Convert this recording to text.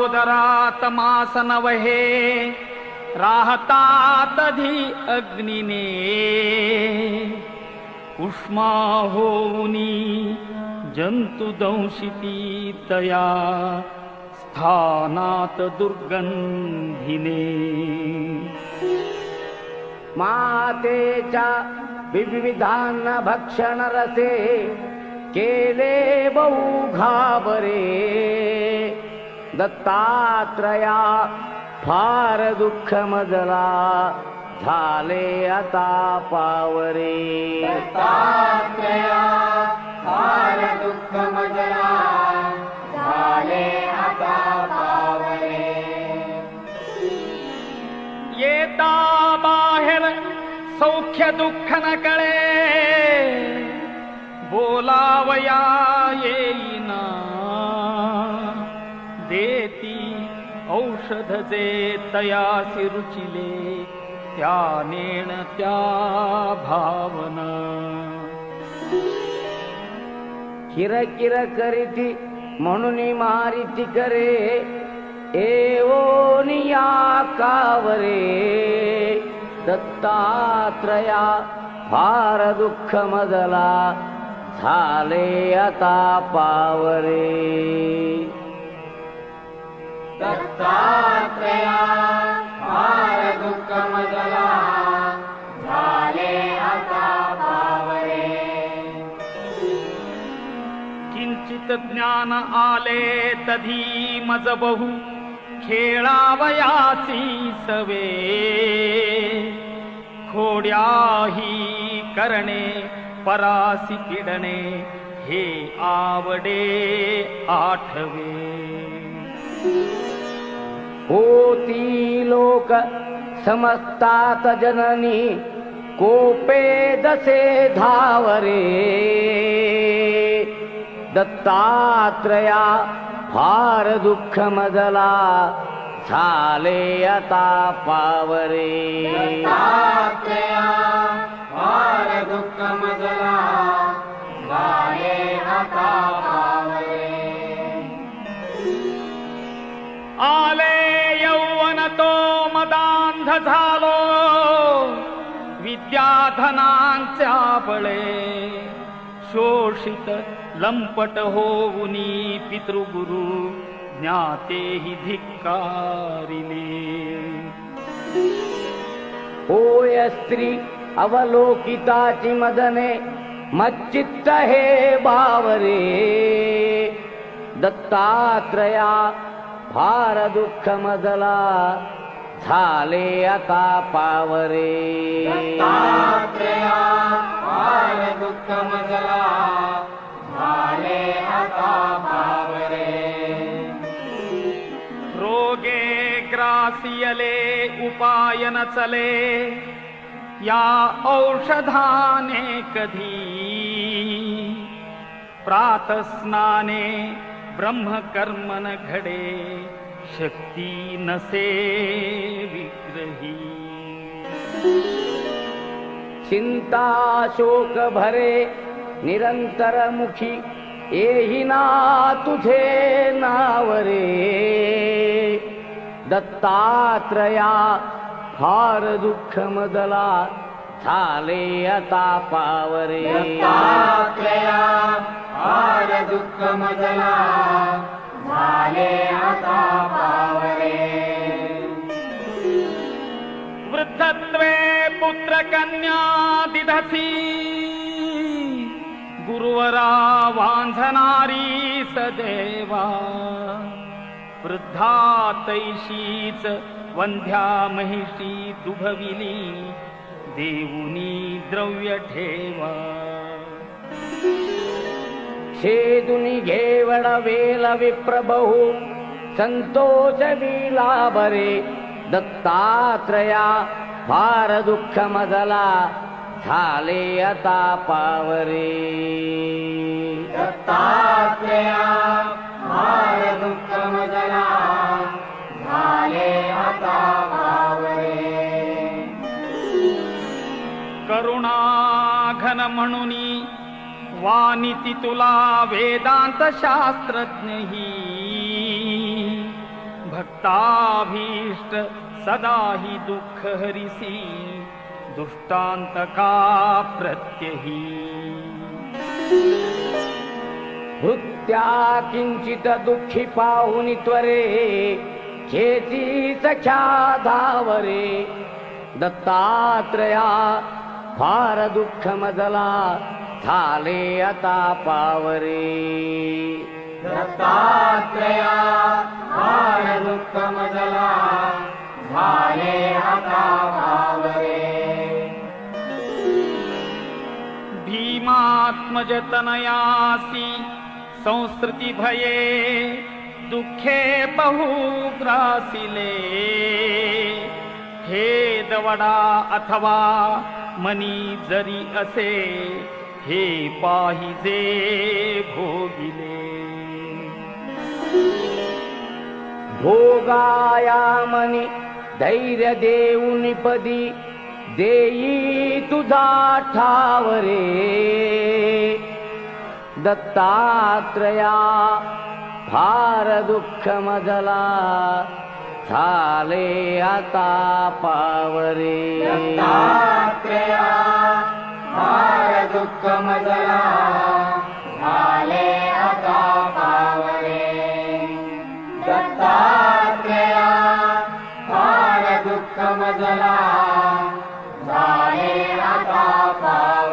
उदरात मास नवहे राहतात धी अग्निने उष्मा होऊनी जंतु दंशिती तया स्थानात दुर्गंधिने मातेच्या विविधान भक्षण रसे केले बहु घाबरे दत्तात्रया फार दुःख मजला झाले आता पावरे दत्तात्रया फार दुःख मजला झाले आता पावरे येता बाहेर सौख्य दुःख न कळे बोलावया येईना देती औषध जे तयासी रुचिले त्या नेण त्या भावना किरकिर करीती म्हणून मारिती करे एवोनिया कावरे दत्तात्रया फार दुःख मजला झाले आता पावरे दत्तात्रया फार दुःख मजला झाले आता पावरे किंचित ज्ञान आले तधी मज बहु खेळावयाची सवे खोड्याही करणे परासी पिडणे हे आवडे आठवे होती लोक समजतात जननी कोपे दसे धावरे दत्तात्रया फार दुःख मजला झाले आता पावरे दत्तात्रया फार दुःख मजला झाले आता पावरे आले यौवन तो मदांध झालो विद्याधनांच्या बळे शोषित लंपट होऊनी पितृगुरु ज्ञातेहि धिक्कारिले होय स्त्री अवलोकिताची मदने मच्चित्त हे बावरे दत्तात्रया फार दुःख मजला झाले आता पावरे दत्तात्रया फार दुःख मजला झाले आता पावरे रोगे ग्रासियले उपाय न चले या औषधाने कधी प्रातस्नाने ब्रह्मकर्मन घडे शक्ती नसे विग्रही चिंता शोक भरे निरंतर मुखी येही ना तुझे नावरे दत्तात्रया फार दुःख मजला झाले आता पावरे दत्तात्रया फार दुःख मजला झाले आता पावरे वृद्धत्वे पुत्र कन्या दिधसी गुरुवरा वांझणारी सदेवा वृद्धा तैशीच वंध्या महिषी दुभविली देऊनी द्रव्य ठेवा छेदुनी घेवड वेल विप्रबहू संतोष विला बरे दत्तात्रया फार दुःख मजला झाले आता पावरे दत्तात्रया फार दुःख मजला झाले आता पावरे करुणा घन म्हणुनी वानिती तुला वेदांत शास्त्रज्ञ ही भक्ताभीष्ट सदा हि दुःख हरिसी दुष्टांतका प्रत्यही भृत्या किंचित दुःखी पाहुनी त्वरे खेची सख्या धावरे दत्तात्रया फार दुःख मजला झाले आता पावरे दत्तात्रया फार दुःख मजला झाले आता पावरे भीमात्मज तनयासी संस्कृती भये दुःखे बहु ग्रासिले हे दवडा अथवा मनी जरी असे हे पाहिजे भोगिले भोगाया मनी धैर्य देऊनी पदी देई तुझा ठावरे दत्तात्रया फार दुःख मजला झाले आता पावरे दत्तात्रया फार दुःख मजला झाले आता पावरे दत्तात्रया फार दुःख मजला झाले आता पावरे